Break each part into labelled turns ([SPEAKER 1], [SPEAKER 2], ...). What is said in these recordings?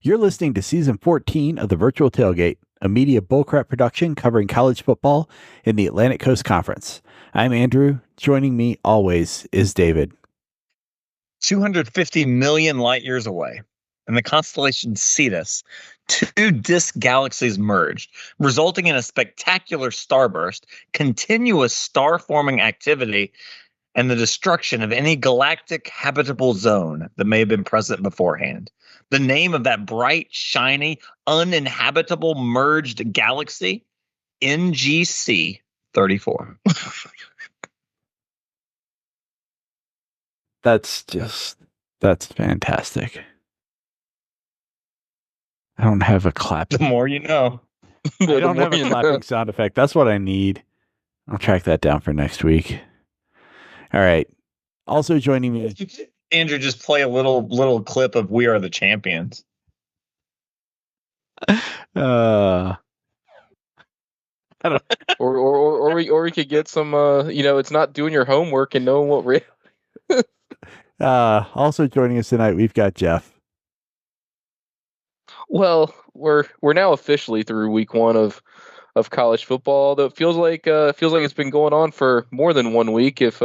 [SPEAKER 1] You're listening to Season 14 of the Virtual Tailgate, a media bullcrap production covering college football in the Atlantic Coast Conference. I'm Andrew. Joining me always is David.
[SPEAKER 2] 250 million light years away, in the constellation Cetus, two disk galaxies merged, resulting in a spectacular starburst, continuous star-forming activity, and the destruction of any galactic habitable zone that may have been present beforehand. The name of that bright, shiny, uninhabitable merged galaxy, NGC 34.
[SPEAKER 1] That's fantastic. I don't have a clap.
[SPEAKER 2] The more you know.
[SPEAKER 1] I don't have a clapping sound effect. That's what I need. I'll track that down for next week. All right. Also joining me,
[SPEAKER 2] Andrew, just play a little clip of "We Are the Champions."
[SPEAKER 3] I don't. or we could get some. It's not doing your homework and knowing what.
[SPEAKER 1] Also joining us tonight, we've got Geoff.
[SPEAKER 3] Well, we're now officially through week one of college football, though it feels like it's been going on for more than 1 week, if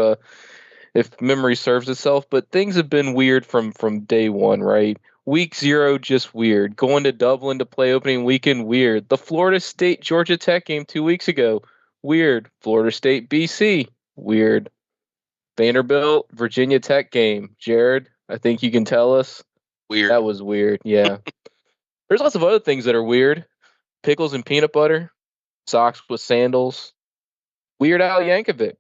[SPEAKER 3] memory serves itself. But things have been weird from day one, right? Week 0, just weird. Going to Dublin to play opening weekend, weird. The Florida State Georgia Tech game 2 weeks ago, weird. Florida State BC, weird. Vanderbilt Virginia Tech game, Jared, I think you can tell us.
[SPEAKER 4] Weird.
[SPEAKER 3] That was weird. Yeah. There's lots of other things that are weird. Pickles and peanut butter, socks with sandals. Weird Al Yankovic.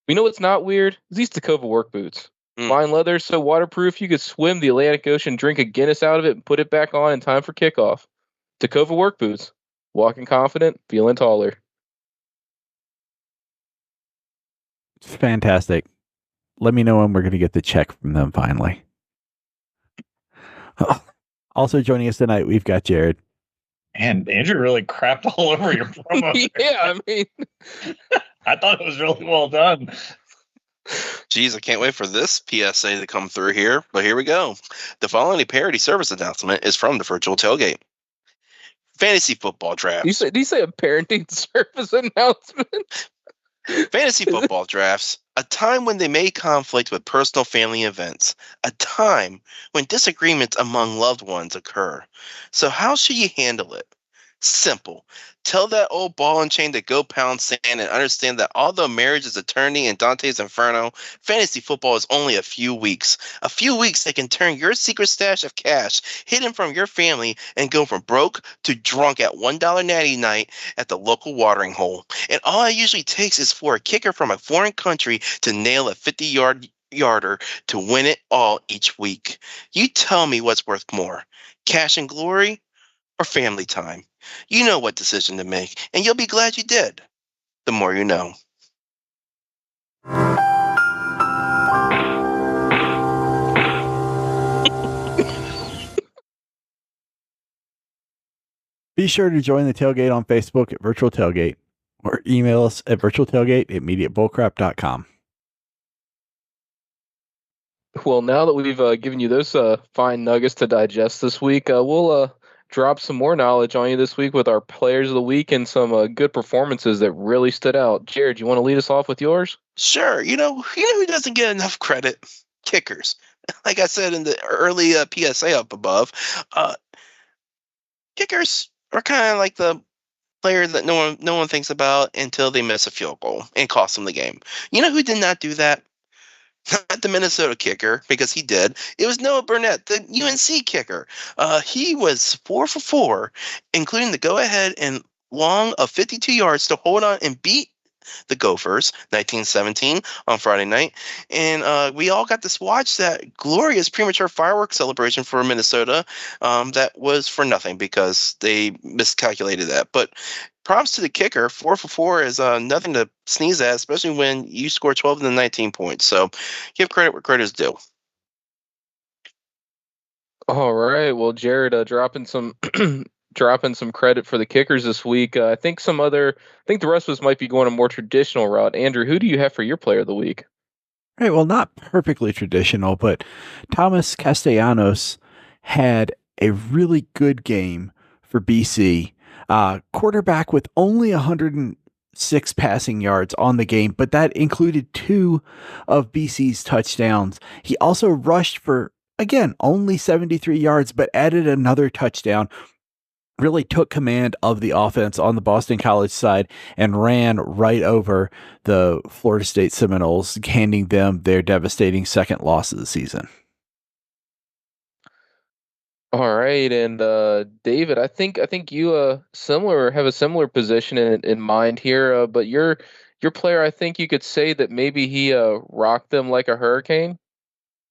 [SPEAKER 3] You know what's not weird? These Tacova work boots. Fine leather, so waterproof you could swim the Atlantic Ocean, drink a Guinness out of it, and put it back on in time for kickoff. Tacova work boots. Walking confident, feeling taller.
[SPEAKER 1] It's fantastic. Let me know when we're going to get the check from them finally. Also joining us tonight, we've got Jared.
[SPEAKER 2] And Andrew really crapped all over your promo.
[SPEAKER 3] Yeah, I mean,
[SPEAKER 2] I thought it was really well done.
[SPEAKER 4] Geez, I can't wait for this PSA to come through here, but here we go. The following parody service announcement is from the Virtual Tailgate. Fantasy football draft.
[SPEAKER 3] Do you say a parenting service announcement?
[SPEAKER 4] Fantasy football drafts, a time when they may conflict with personal family events, a time when disagreements among loved ones occur. So how should you handle it? Simple. Tell that old ball and chain to go pound sand and understand that although marriage is eternity and Dante's Inferno, fantasy football is only a few weeks. A few weeks that can turn your secret stash of cash hidden from your family and go from broke to drunk at $1 natty night at the local watering hole. And all it usually takes is for a kicker from a foreign country to nail a 50-yarder to win it all each week. You tell me what's worth more, cash and glory or family time? You know what decision to make, and you'll be glad you did. The more you know.
[SPEAKER 1] Be sure to join the tailgate on Facebook at Virtual Tailgate or email us at virtualtailgate@mediabullcrap.com.
[SPEAKER 3] Well, now that we've given you those fine nuggets to digest this week, we'll drop some more knowledge on you this week with our players of the week and some good performances that really stood out. Jared, you want to lead us off with yours?
[SPEAKER 4] Sure. You know who doesn't get enough credit? Kickers. Like I said in the early PSA up above, kickers are kind of like the player that no one thinks about until they miss a field goal and cost them the game. You know who did not do that? Not the Minnesota kicker, because he did. It was Noah Burnett, the UNC kicker. He was 4 for 4, including the go-ahead and long of 52 yards to hold on and beat the Gophers, 1917, on Friday night. And we all got to watch that glorious premature fireworks celebration for Minnesota that was for nothing because they miscalculated that. But props to the kicker. 4 for 4 is nothing to sneeze at, especially when you score 12 of the 19 points. So give credit where credit is due.
[SPEAKER 3] All right. Well, Jared, dropping some credit for the kickers this week. I think the rest of us might be going a more traditional route. Andrew, who do you have for your player of the week?
[SPEAKER 1] Right. Well, not perfectly traditional, but Thomas Castellanos had a really good game for BC. Quarterback with only 106 passing yards on the game, but that included 2 of BC's touchdowns. He also rushed for, again, only 73 yards, but added another touchdown. Really took command of the offense on the Boston College side and ran right over the Florida State Seminoles, handing them their devastating second loss of the season.
[SPEAKER 3] All right, and David, I think you have a similar position in mind here, but your player, I think you could say that maybe he rocked them like a hurricane.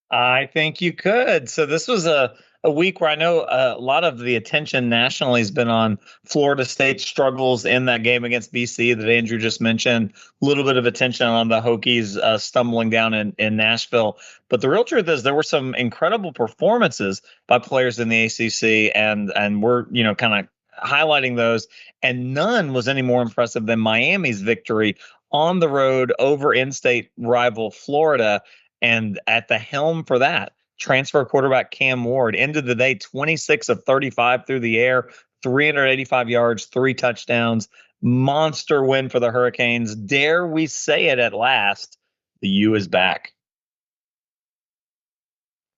[SPEAKER 2] I think you could. So this was a week where I know a lot of the attention nationally has been on Florida State's struggles in that game against BC that Andrew just mentioned. A little bit of attention on the Hokies stumbling down in Nashville. But the real truth is there were some incredible performances by players in the ACC, and we're kind of highlighting those. And none was any more impressive than Miami's victory on the road over in-state rival Florida. And at the helm for that, transfer quarterback Cam Ward ended the day 26 of 35 through the air, 385 yards, 3 touchdowns. Monster win for the Hurricanes. Dare we say it at last? The U is back.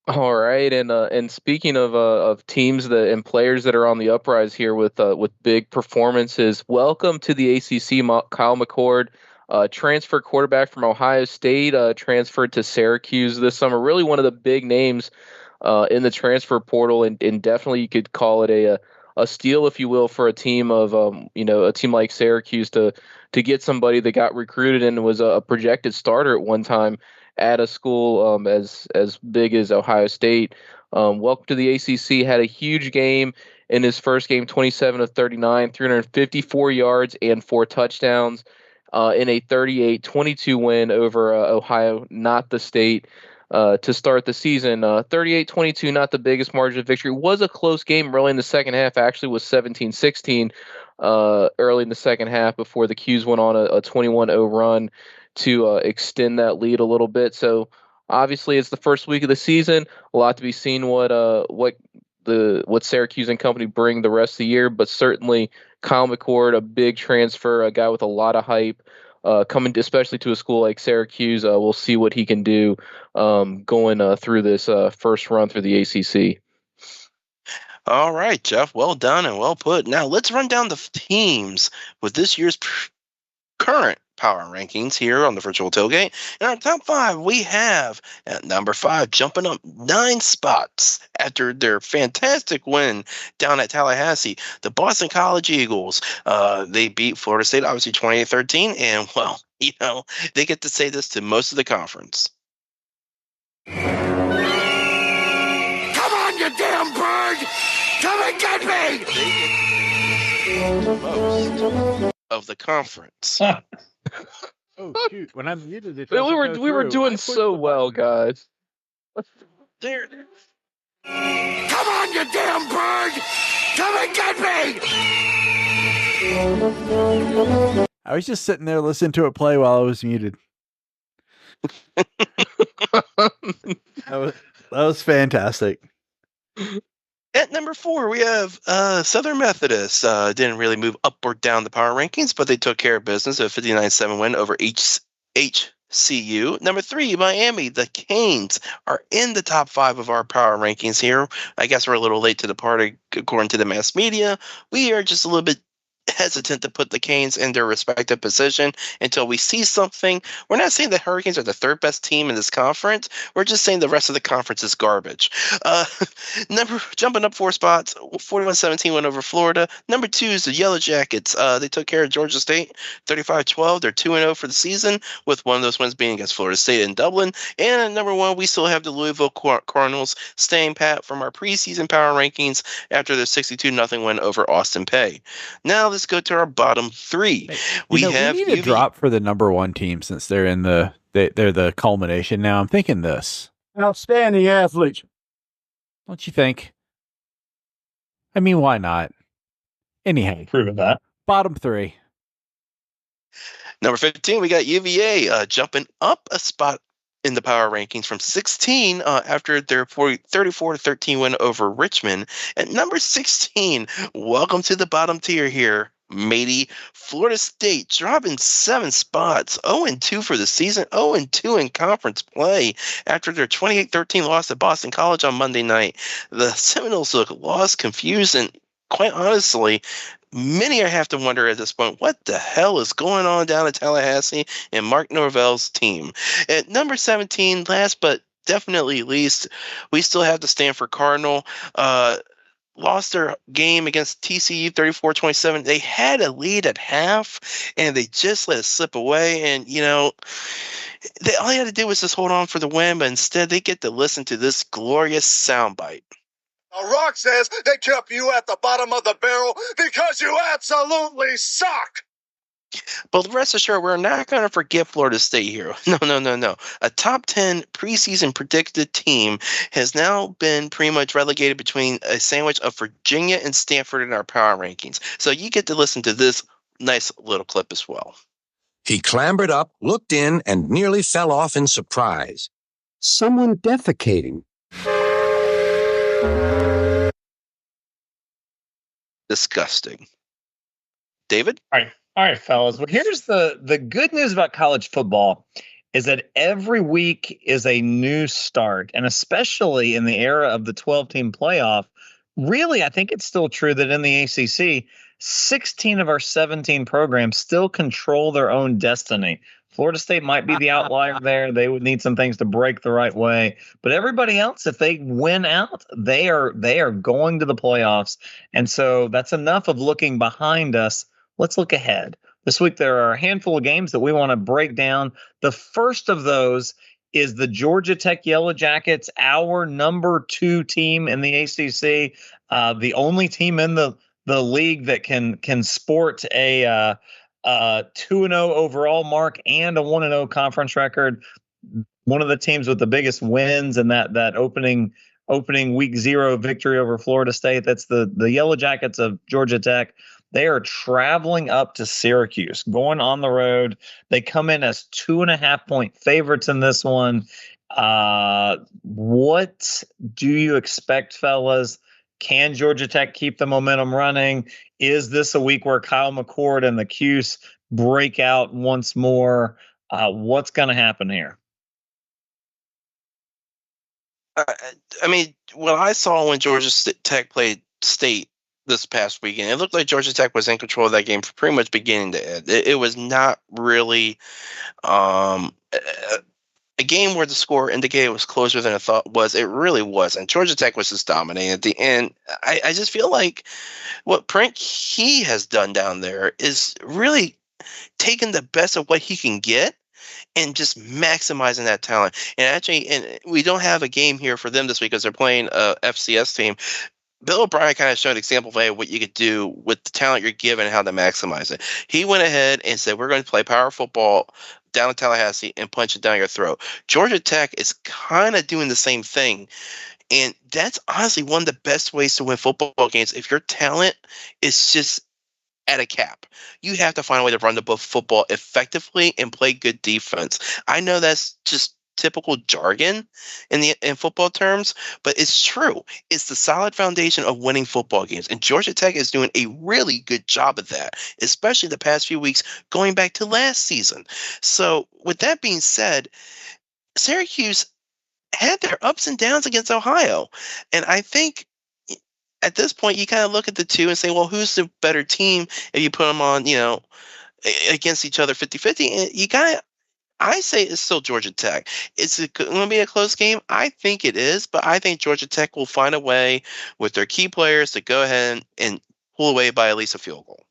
[SPEAKER 3] All right, and speaking of teams and players that are on the uprise here with big performances, welcome to the ACC, Kyle McCord. Transfer quarterback from Ohio State, transferred to Syracuse this summer. Really one of the big names in the transfer portal, and definitely you could call it a steal, if you will, for a team of a team like Syracuse to get somebody that got recruited and was a projected starter at one time at a school as big as Ohio State. Welcome to the ACC. Had a huge game in his first game, 27 of 39, 354 yards and 4 touchdowns. In a 38-22 win over Ohio, not the State, to start the season. 38-22, not the biggest margin of victory. Was a close game early in the second half. Actually was 17-16 early in the second half before the Qs went on a 21-0 run to extend that lead a little bit. So obviously it's the first week of the season. A lot to be seen what Syracuse and company bring the rest of the year, but certainly Kyle McCord, a big transfer, a guy with a lot of hype, coming especially to a school like Syracuse. We'll see what he can do going through this first run through the ACC.
[SPEAKER 4] All right, Geoff, well done and well put. Now let's run down the teams with this year's current power rankings here on the Virtual Tailgate. In our top 5, we have at number 5, jumping up 9 spots after their fantastic win down at Tallahassee, the Boston College Eagles. They beat Florida State, obviously 28-13, and well, they get to say this to most of the conference.
[SPEAKER 5] Come on, you damn bird! Come and get me!
[SPEAKER 4] Most of the conference.
[SPEAKER 1] Oh shoot! When I'm muted, it
[SPEAKER 3] we were doing so well, guys.
[SPEAKER 4] There.
[SPEAKER 5] Come on, you damn bird! Come and get me!
[SPEAKER 1] I was just sitting there listening to it play while I was muted. That was fantastic.
[SPEAKER 4] At number 4, we have Southern Methodist. Didn't really move up or down the power rankings, but they took care of business. A 59-7 win over HCU. Number 3, Miami. The Canes are in the top 5 of our power rankings here. I guess we're a little late to the party according to the mass media. We are just a little bit hesitant to put the Canes in their respective position until we see something. We're not saying the Hurricanes are the 3rd best team in this conference. We're just saying the rest of the conference is garbage. Jumping up 4 spots, 41-17 win over Florida. Number 2 is the Yellow Jackets. They took care of Georgia State, 35-12. They're 2-0 for the season, with one of those wins being against Florida State in Dublin. And at number 1, we still have the Louisville Cardinals staying pat from our preseason power rankings after their 62-0 win over Austin Peay. Now let's go to our bottom 3.
[SPEAKER 1] We need a drop for the number 1 team since they're in they're the culmination now. I'm thinking this.
[SPEAKER 6] Outstanding athletes.
[SPEAKER 1] Don't you think? I mean, why not? Anyhow,
[SPEAKER 2] Prove that.
[SPEAKER 1] Bottom 3.
[SPEAKER 4] Number 15, we got UVA jumping up a spot in the power rankings from 16 after their 34-13 win over Richmond. At number 16, welcome to the bottom tier here, matey. Florida State dropping 7 spots, 0-2 for the season, 0-2 in conference play after their 28-13 loss at Boston College on Monday night. The Seminoles look lost, confused, and quite honestly, many have to wonder at this point, what the hell is going on down at Tallahassee and Mark Norvell's team? At number 17, last but definitely least, we still have the Stanford Cardinal. Lost their game against TCU 34-27. They had a lead at half, and they just let it slip away. And, all they had to do was just hold on for the win, but instead they get to listen to this glorious soundbite.
[SPEAKER 5] Rock says they kept you at the bottom of the barrel because you absolutely suck.
[SPEAKER 4] But rest assured, we're not going to forget Florida State here. No. A top 10 preseason predicted team has now been pretty much relegated between a sandwich of Virginia and Stanford in our power rankings. So you get to listen to this nice little clip as well.
[SPEAKER 7] He clambered up, looked in, and nearly fell off in surprise. Someone defecating.
[SPEAKER 4] Disgusting. David?
[SPEAKER 2] All right, fellas. Well, here's the good news about college football is that every week is a new start, and especially in the era of the 12-team playoff, really, I think it's still true that in the ACC, 16 of our 17 programs still control their own destiny. Florida State might be the outlier there. They would need some things to break the right way. But everybody else, if they win out, they are going to the playoffs. And so that's enough of looking behind us. Let's look ahead. This week, there are a handful of games that we want to break down. The first of those is the Georgia Tech Yellow Jackets, our number 2 team in the ACC, the only team in the league that can sport a 2-0 overall mark and a 1-0 conference record. One of the teams with the biggest wins in that opening week 0 victory over Florida State. That's the Yellow Jackets of Georgia Tech. They are traveling up to Syracuse, going on the road. They come in as 2.5-point favorites in this one. What do you expect, fellas? Can Georgia Tech keep the momentum running? Is this a week where Kyle McCord and the Cuse break out once more? What's going to happen here?
[SPEAKER 4] I mean, what I saw when Georgia Tech played State this past weekend, it looked like Georgia Tech was in control of that game from pretty much beginning to end. It was not really a game where the score indicated it was closer than I thought was. It really was. And Georgia Tech was just dominating at the end. I just feel like what Brent Key has done down there is really taking the best of what he can get and just maximizing that talent. And actually, we don't have a game here for them this week because they're playing a FCS team. Bill O'Brien kind of showed an example of what you could do with the talent you're given and how to maximize it. He went ahead and said, we're going to play power football down in Tallahassee and punch it down your throat. Georgia Tech is kind of doing the same thing. And that's honestly one of the best ways to win football games. If your talent is just at a cap, you have to find a way to run the football effectively and play good defense. I know that's just typical jargon in football terms, but it's true. It's the solid foundation of winning football games, and Georgia Tech is doing a really good job of that, especially the past few weeks going back to last season. So with that being said, Syracuse had their ups and downs against Ohio, and I think at this point you kind of look at the two and say, well, who's the better team if you put them on, against each other 50-50? And you kind of, I say it's still Georgia Tech. Is it going to be a close game? I think it is, but I think Georgia Tech will find a way with their key players to go ahead and pull away by at least a field goal.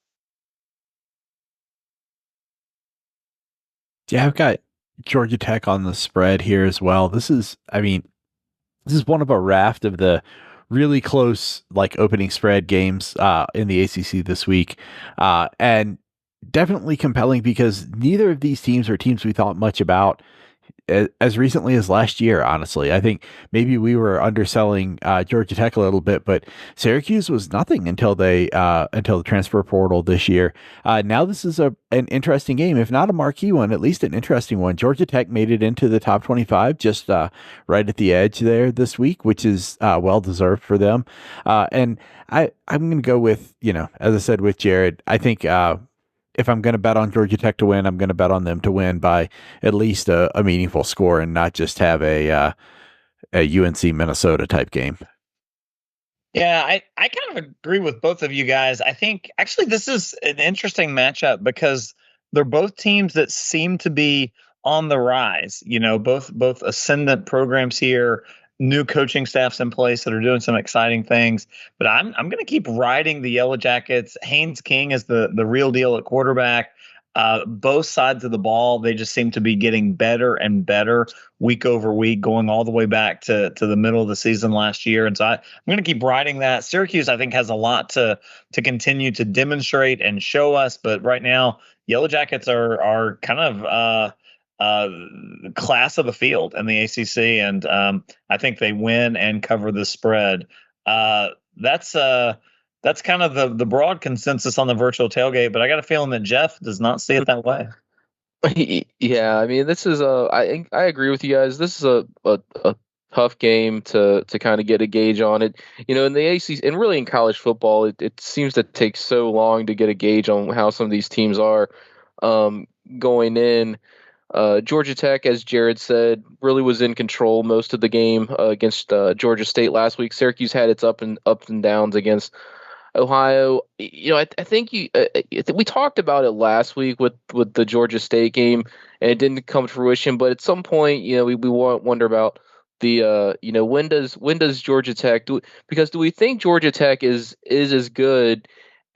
[SPEAKER 1] Yeah, I've got Georgia Tech on the spread here as well. This is one of a raft of the really close opening spread games in the ACC this week. And definitely compelling because neither of these teams are teams we thought much about as recently as last year. Honestly, I think maybe we were underselling Georgia Tech a little bit, but Syracuse was nothing until the transfer portal this year. Now this is an interesting game, if not a marquee one, at least an interesting one. Georgia Tech made it into the top 25, just right at the edge there this week, which is well deserved for them. And I'm going to go with, as I said with Jared, I think if I'm going to bet on Georgia Tech to win, I'm going to bet on them to win by at least a meaningful score and not just have a UNC Minnesota type game.
[SPEAKER 2] Yeah, I kind of agree with both of you guys. I think actually this is an interesting matchup because they're both teams that seem to be on the rise. Both ascendant programs here, new coaching staffs in place that are doing some exciting things. But I'm going to keep riding the Yellow Jackets. Haynes King is the real deal at quarterback. Both sides of the ball, they just seem to be getting better and better week over week, going all the way back to the middle of the season last year. And so I'm going to keep riding that. Syracuse, I think, has a lot to continue to demonstrate and show us. But right now, Yellow Jackets are kind of class of the field in the ACC, and I think they win and cover the spread. That's kind of the broad consensus on the virtual tailgate, but I got a feeling that Geoff does not see it that way.
[SPEAKER 3] Yeah, I mean, this is I agree with you guys. This is a tough game to kind of get a gauge on it. In the ACC and really in college football, it seems to take so long to get a gauge on how some of these teams are going in. Georgia Tech, as Jared said, really was in control most of the game against Georgia State last week. Syracuse had its ups and downs against Ohio. I think we talked about it last week with the Georgia State game, and it didn't come to fruition. But at some point, we wonder about the when does Georgia Tech do we think Georgia Tech is as good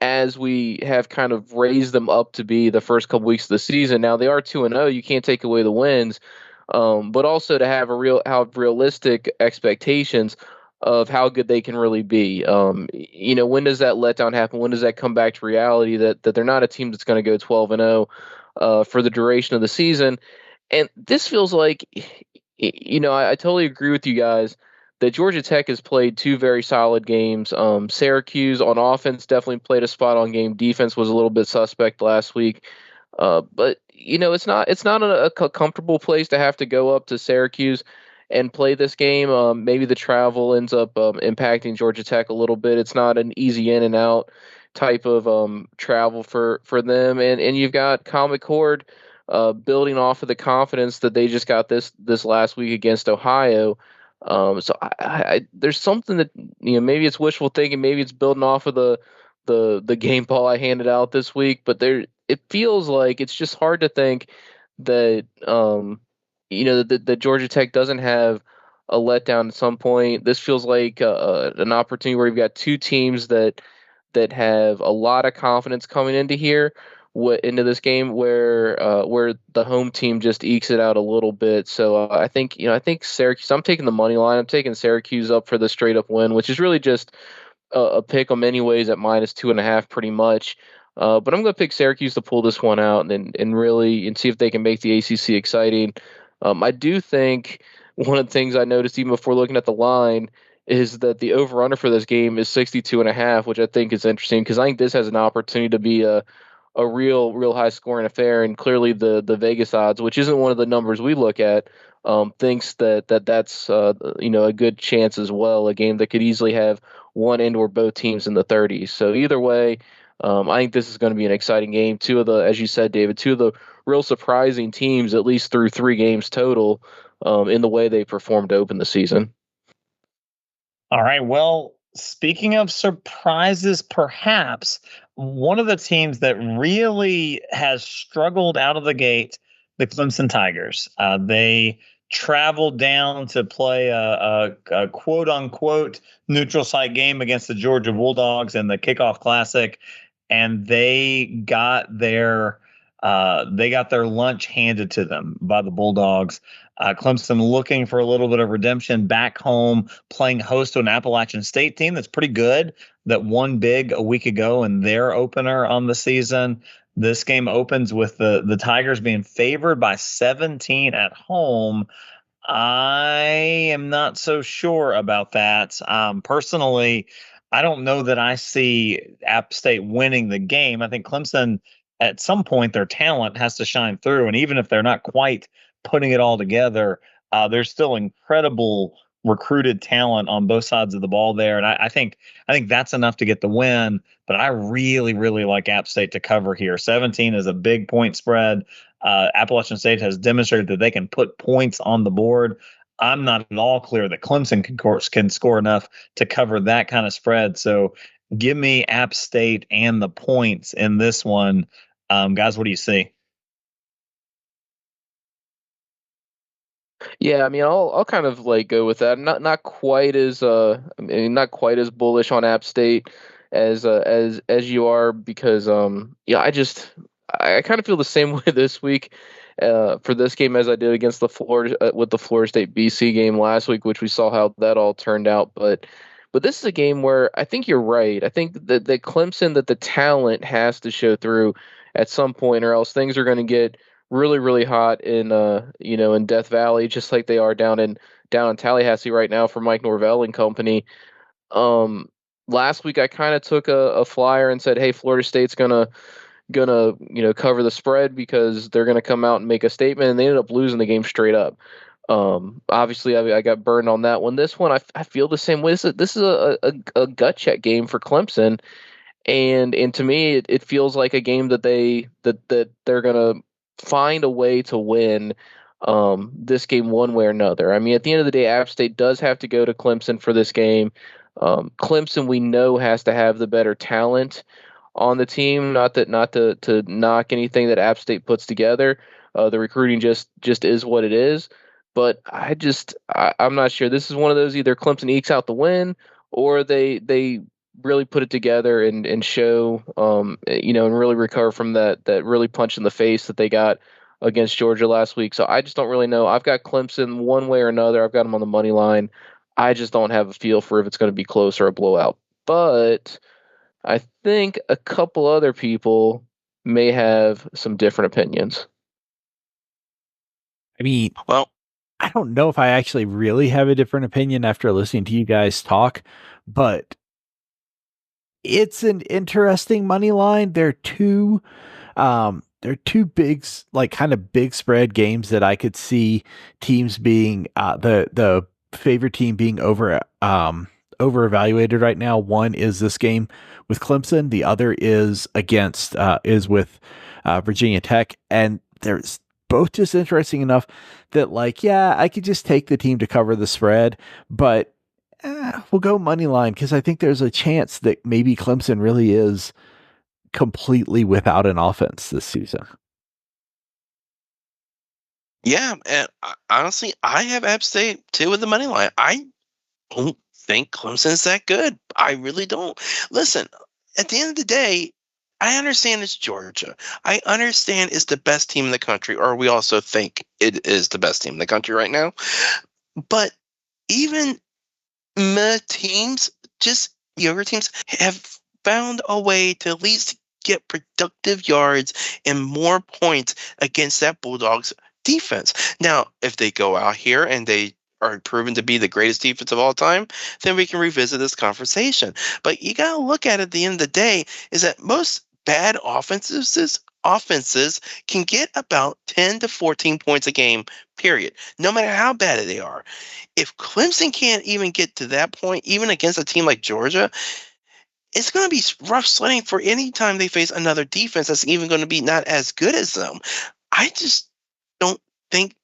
[SPEAKER 3] as we have kind of raised them up to be the first couple weeks of the season. Now they are 2-0. You can't take away the wins, but also to have realistic expectations of how good they can really be. When does that letdown happen? When does that come back to reality that they're not a team that's going to go 12-0 for the duration of the season? And this feels like, I totally agree with you guys that Georgia Tech has played two very solid games. Syracuse on offense definitely played a spot on game. Defense was a little bit suspect last week. But it's not a comfortable place to have to go up to Syracuse and play this game. Maybe the travel ends up impacting Georgia Tech a little bit. It's not an easy in and out type of travel for them. And you've got Kyle McCord building off of the confidence that they just got this last week against Ohio. So I there's something that maybe it's wishful thinking, maybe it's building off of the game ball I handed out this week, but it feels like it's just hard to think that that Georgia Tech doesn't have a letdown at some point. This feels like an opportunity where you've got two teams that have a lot of confidence coming into into this game, where the home team just ekes it out a little bit. So I think Syracuse. I'm taking the money line. I'm taking Syracuse up for the straight up win, which is really just a pick 'em anyways at -2.5, pretty much. But I'm going to pick Syracuse to pull this one out and really see if they can make the ACC exciting. I do think one of the things I noticed even before looking at the line is that the over-under for this game is 62.5, which I think is interesting because I think this has an opportunity to be a real high scoring affair. And clearly the Vegas odds, which isn't one of the numbers we look at, thinks that's a good chance as well. A game that could easily have one end or both teams in the 30s. So either way, I think this is going to be an exciting game. Two of the, as you said, David, two of the real surprising teams, at least through 3 games total, in the way they performed to open the season.
[SPEAKER 2] All right. Well, speaking of surprises, perhaps one of the teams that really has struggled out of the gate, the Clemson Tigers. They traveled down to play a quote unquote neutral site game against the Georgia Bulldogs in the Kickoff Classic, and they got their lunch handed to them by the Bulldogs. Clemson looking for a little bit of redemption back home, playing host to an Appalachian State team that's pretty good, that won big a week ago in their opener on the season. This game opens with the Tigers being favored by 17 at home. I am not so sure about that. Personally, I don't know that I see App State winning the game. I think Clemson, at some point, their talent has to shine through. And even if they're not quite putting it all together, there's still incredible recruited talent on both sides of the ball there. And I think that's enough to get the win. But I really, really like App State to cover here. 17 is a big point spread. Appalachian State has demonstrated that they can put points on the board. I'm not at all clear that Clemson can score enough to cover that kind of spread. So give me App State and the points in this one. Guys, what do you see?
[SPEAKER 3] Yeah, I mean, I'll kind of like go with that. Not quite as not quite as bullish on App State as you are, because yeah, I kind of feel the same way this week for this game as I did against the Florida with the Florida State BC game last week, which we saw how that all turned out. But this is a game where I think you're right. I think that Clemson, that the talent has to show through at some point, or else things are going to get really, really hot in in Death Valley, just like they are down in Tallahassee right now for Mike Norvell and company. Last week I kind of took a flyer and said, hey, Florida State's gonna cover the spread because they're gonna come out and make a statement, and they ended up losing the game straight up. Obviously I got burned on that one. This one I feel the same way. This is a gut check game for Clemson, and to me it feels like a game that they're gonna find a way to win this game one way or another. I mean, at the end of the day, App State does have to go to Clemson for this game. Clemson, we know, has to have the better talent on the team. Not to knock anything that App State puts together. The recruiting just is what it is. But I'm not sure. This is one of those, either Clemson ekes out the win, or they really put it together and show, and really recover from that really punch in the face that they got against Georgia last week. So I just don't really know. I've got Clemson one way or another. I've got them on the money line. I just don't have a feel for if it's going to be close or a blowout. But I think a couple other people may have some different opinions.
[SPEAKER 1] I mean,
[SPEAKER 4] Well,
[SPEAKER 1] I don't know if I actually really have a different opinion after listening to you guys talk, but it's an interesting money line. They're two big, like, kind of big spread games that I could see teams being the favorite team being over evaluated right now. One is this game with Clemson. The other is with Virginia Tech, and there's both just interesting enough that, like, yeah, I could just take the team to cover the spread, but we'll go money line because I think there's a chance that maybe Clemson really is completely without an offense this season.
[SPEAKER 4] yeah, and honestly, I have App State too with the money line. I don't think Clemson's that good. I really don't. Listen, at the end of the day, I understand it's Georgia. I understand it's the best team in the country, or we also think it is the best team in the country right now. But even younger teams have found a way to at least get productive yards and more points against that Bulldogs defense. Now, if they go out here and they are proven to be the greatest defense of all time, then we can revisit this conversation. But you got to look at it at the end of the day is that most bad offenses can get about 10 to 14 points a game, period, no matter how bad they are. If Clemson can't even get to that point, even against a team like Georgia, it's going to be rough sledding for any time they face another defense that's even going to be not as good as them. I just don't think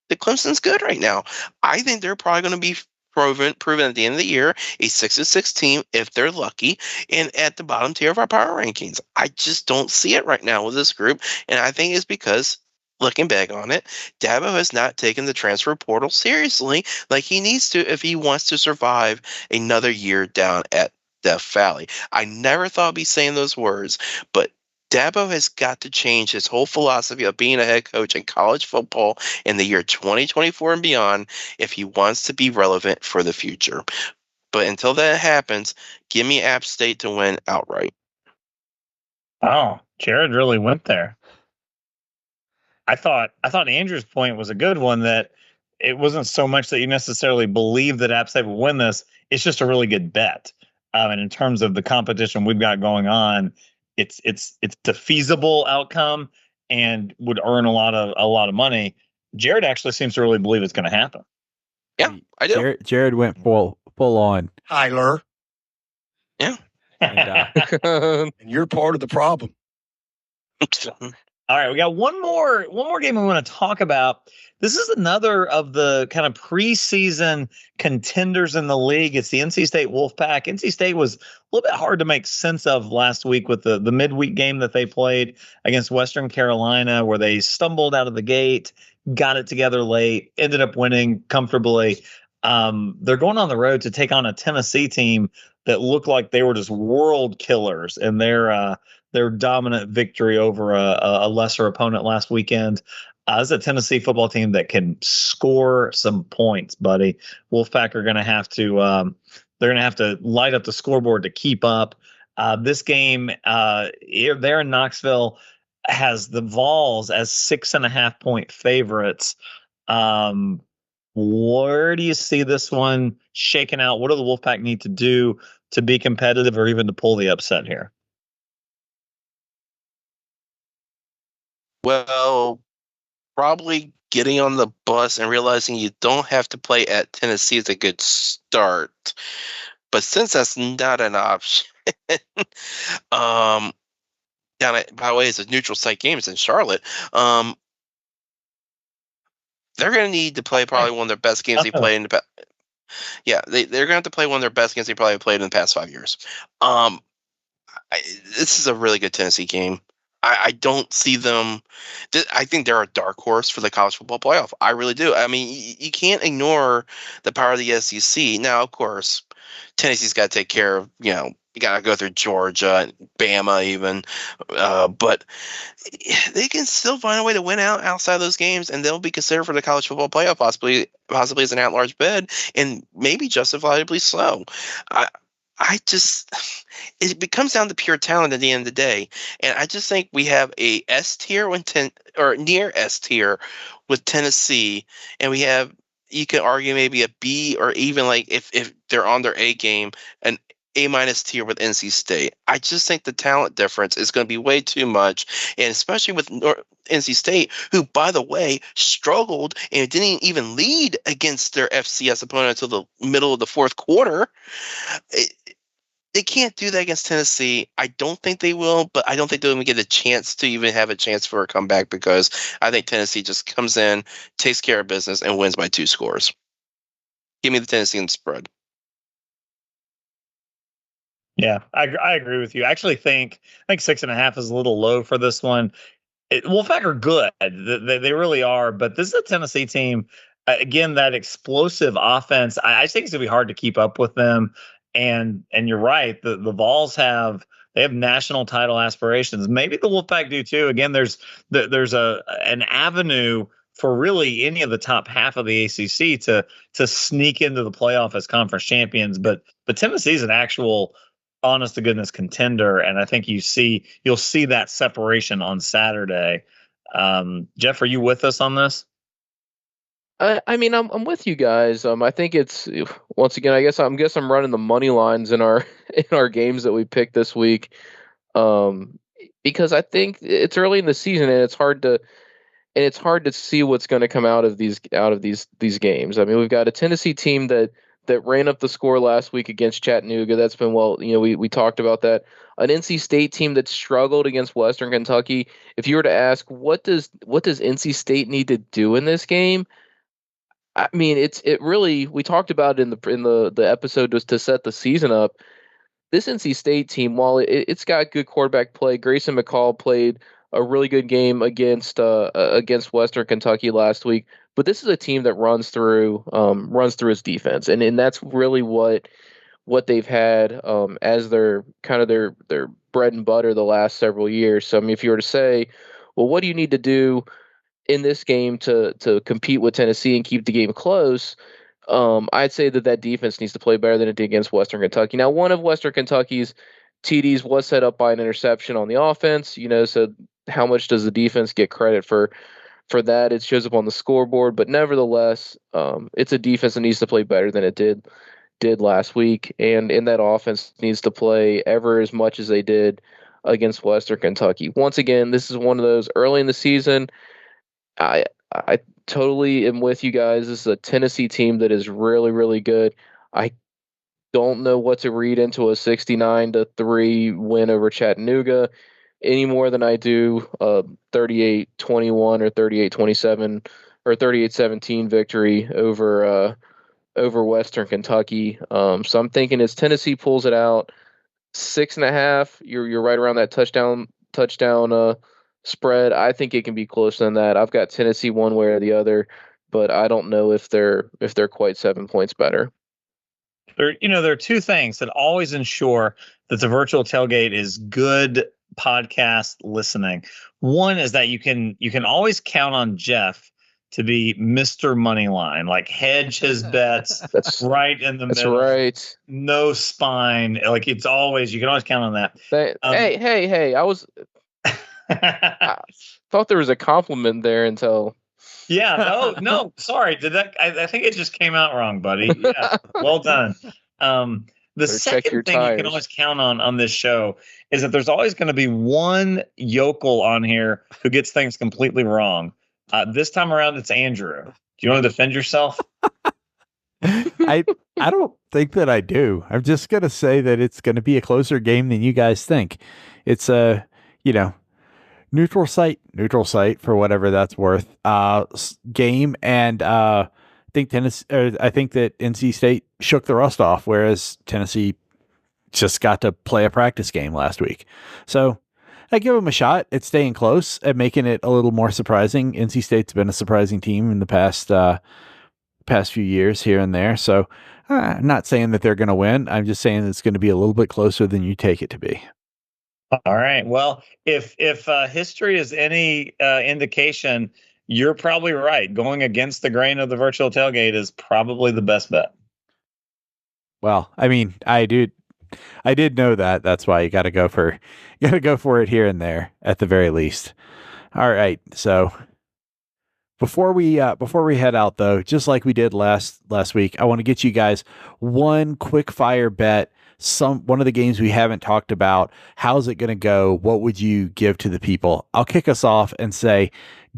[SPEAKER 4] the Clemson's good right now. I think they're probably going to be proven at the end of the year a 6-6 team if they're lucky, and at the bottom tier of our power rankings. I just don't see it right now with this group, and I think it's because, looking back on it, Dabo has not taken the transfer portal seriously like he needs to if he wants to survive another year down at Death Valley. I never thought I'd be saying those words, but Dabo has got to change his whole philosophy of being a head coach in college football in the year 2024 and beyond if he wants to be relevant for the future. But until that happens, give me App State to win outright.
[SPEAKER 2] Oh, Jared really went there. I thought Andrew's point was a good one, that it wasn't so much that you necessarily believe that App State would win this. It's just a really good bet. And in terms of the competition we've got going on, it's a feasible outcome and would earn a lot of money. Jared actually seems to really believe it's going to happen.
[SPEAKER 4] Yeah, I do.
[SPEAKER 1] Jared went full on.
[SPEAKER 5] Tyler,
[SPEAKER 4] Yeah.
[SPEAKER 5] and you're part of the problem.
[SPEAKER 2] All right, we got one more game we want to talk about. This is another of the kind of preseason contenders in the league. It's the NC State Wolfpack. NC State was a little bit hard to make sense of last week with the midweek game that they played against Western Carolina, where they stumbled out of the gate, got it together late, ended up winning comfortably. They're going on the road to take on a Tennessee team that looked like they were just world killers in their dominant victory over a lesser opponent last weekend. This is a Tennessee football team that can score some points, buddy. Wolfpack are going to have to they're going to have to light up the scoreboard to keep up. This game there in Knoxville has the Vols as 6.5 point favorites. Where do you see this one shaking out? What do the Wolfpack need to do to be competitive or even to pull the upset here?
[SPEAKER 4] Well, probably getting on the bus and realizing you don't have to play at Tennessee is a good start. But since that's not an option, by the way, it's a neutral site game. It's in Charlotte. They're going to need to play probably one of their best games they played in the past. Yeah, they're going to have to play one of their best games they probably played in the past 5 years. This is a really good Tennessee game. I don't see them. I think they're a dark horse for the college football playoff. I really do. I mean, you can't ignore the power of the SEC. Now, of course, Tennessee's got to take care of, you got to go through Georgia, Bama even. But they can still find a way to win outside those games, and they'll be considered for the college football playoff, possibly as an at-large bid, and maybe justifiably so. It comes down to pure talent at the end of the day. And I just think we have a S tier or near S tier with Tennessee. And we have, you could argue maybe a B, or even like if they're on their A game, an A- tier with NC State. I just think the talent difference is going to be way too much. And especially with NC State, who, by the way, struggled and didn't even lead against their FCS opponent until the middle of the fourth quarter. They can't do that against Tennessee. I don't think they will, but I don't think they'll even get a chance to even have a chance for a comeback, because I think Tennessee just comes in, takes care of business, and wins by 2 scores. Give me the Tennessee and spread.
[SPEAKER 2] Yeah, I agree with you. I actually think 6.5 is a little low for this one. Wolfpack are good. They really are. But this is a Tennessee team. Again, that explosive offense, I think it's going to be hard to keep up with them. And you're right. The Vols have national title aspirations. Maybe the Wolfpack do too. Again, there's an avenue for really any of the top half of the ACC to sneak into the playoff as conference champions. But Tennessee's an actual honest to goodness contender, and I think you'll see that separation on Saturday. Geoff, are you with us on this?
[SPEAKER 3] I mean, I'm with you guys. I think it's, once again, I guess I'm running the money lines in our games that we picked this week, because I think it's early in the season and it's hard to see what's going to come out of these games. I mean, we've got a Tennessee team that ran up the score last week against Chattanooga. That's been we talked about that. An NC State team that struggled against Western Kentucky. If you were to ask, what does NC State need to do in this game? I mean, it really, we talked about it in the episode just to set the season up. This NC State team, while it's got good quarterback play, Grayson McCall played a really good game against Western Kentucky last week. But this is a team that runs through its defense, and that's really what they've had as their kind of their bread and butter the last several years. So I mean, if you were to say, well, what do you need to do in this game to compete with Tennessee and keep the game close, I'd say that defense needs to play better than it did against Western Kentucky. Now, one of Western Kentucky's TDs was set up by an interception on the offense, so how much does the defense get credit for that? It shows up on the scoreboard, but nevertheless, it's a defense that needs to play better than it did last week, and that offense needs to play ever as much as they did against Western Kentucky. Once again, this is one of those early in the season. I totally am with you guys. This is a Tennessee team that is really, really good. I don't know what to read into a 69-3 win over Chattanooga any more than I do 38-21 or 38-27 or 38-17 victory over Western Kentucky. So I'm thinking as Tennessee pulls it out, 6.5, you're right around that touchdown spread. I think it can be closer than that. I've got Tennessee one way or the other, but I don't know if they're quite 7 points better.
[SPEAKER 2] There are two things that always ensure that the virtual tailgate is good podcast listening. One is that you can always count on Geoff to be Mr. Moneyline, like hedge his bets.
[SPEAKER 3] That's
[SPEAKER 2] right in the middle.
[SPEAKER 3] That's right.
[SPEAKER 2] No spine. Like you can always count on that.
[SPEAKER 3] Hey! I thought there was a compliment there until.
[SPEAKER 2] Yeah. No. Sorry. I think it just came out wrong, buddy. Yeah. Well done. The second thing you can always count on this show is that there's always going to be one yokel on here who gets things completely wrong. This time around, it's Andrew. Do you want to defend yourself?
[SPEAKER 1] I don't think that I do. I'm just going to say that it's going to be a closer game than you guys think. It's a, neutral site for whatever that's worth, game. And I think that NC State shook the rust off, whereas Tennessee just got to play a practice game last week. So I give them a shot at staying close, at making it a little more surprising. NC State's been a surprising team in the past few years here and there. So I'm not saying that they're going to win. I'm just saying it's going to be a little bit closer than you take it to be.
[SPEAKER 2] All right. Well, if history is any indication, you're probably right. Going against the grain of the virtual tailgate is probably the best bet.
[SPEAKER 1] Well, I mean, I did know that. That's why you got to go for it here and there at the very least. All right. So before we head out though, just like we did last week, I want to get you guys one quick fire bet. One of the games we haven't talked about. How's it going to go? What would you give to the people? I'll kick us off and say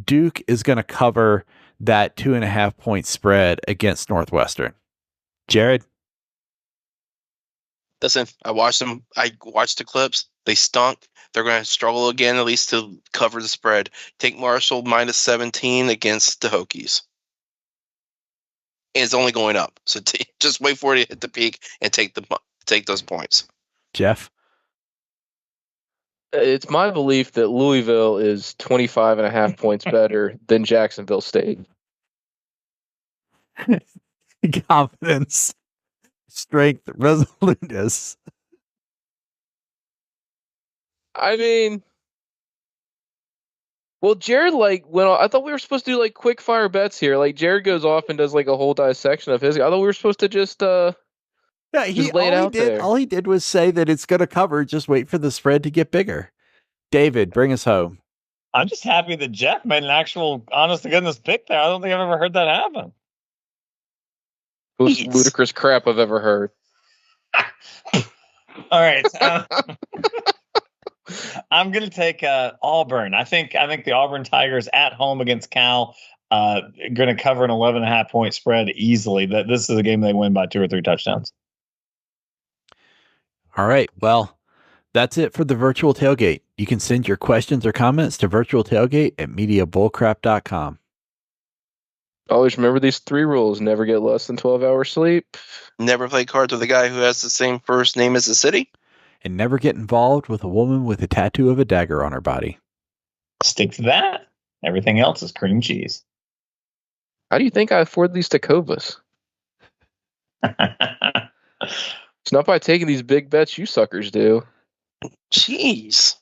[SPEAKER 1] Duke is going to cover that 2.5 point spread against Northwestern. Jared?
[SPEAKER 4] Listen, I watched them. I watched the clips. They stunk. They're going to struggle again, at least to cover the spread. Take Marshall minus 17 against the Hokies. And it's only going up. So just wait for it to hit the peak and take those points.
[SPEAKER 1] Geoff?
[SPEAKER 3] It's my belief that Louisville is 25.5 points better than Jacksonville State.
[SPEAKER 1] Confidence, strength, resoluteness.
[SPEAKER 3] I mean, well, Jared I thought we were supposed to do quick fire bets here. Jared goes off and does a whole dissection of his. I thought we were supposed to just
[SPEAKER 1] yeah, all he did was say that it's going to cover. Just wait for the spread to get bigger. David, bring us home.
[SPEAKER 2] I'm just happy that Geoff made an actual honest to goodness pick there. I don't think I've ever heard that happen.
[SPEAKER 3] Most ludicrous crap I've ever heard.
[SPEAKER 2] All right. I'm going to take Auburn. I think the Auburn Tigers at home against Cal going to cover an 11.5 point spread easily. That this is a game they win by 2 or 3 touchdowns.
[SPEAKER 1] All right. Well, that's it for the Virtual Tailgate. You can send your questions or comments to virtualtailgate@mediabullcrap.com.
[SPEAKER 3] Always remember these 3 rules. Never get less than 12 hours sleep.
[SPEAKER 4] Never play cards with a guy who has the same first name as the city.
[SPEAKER 1] And never get involved with a woman with a tattoo of a dagger on her body. Stick to that. Everything else is cream cheese.
[SPEAKER 3] How do you think I afford these Tacovas? It's not by taking these big bets you suckers do.
[SPEAKER 4] Jeez.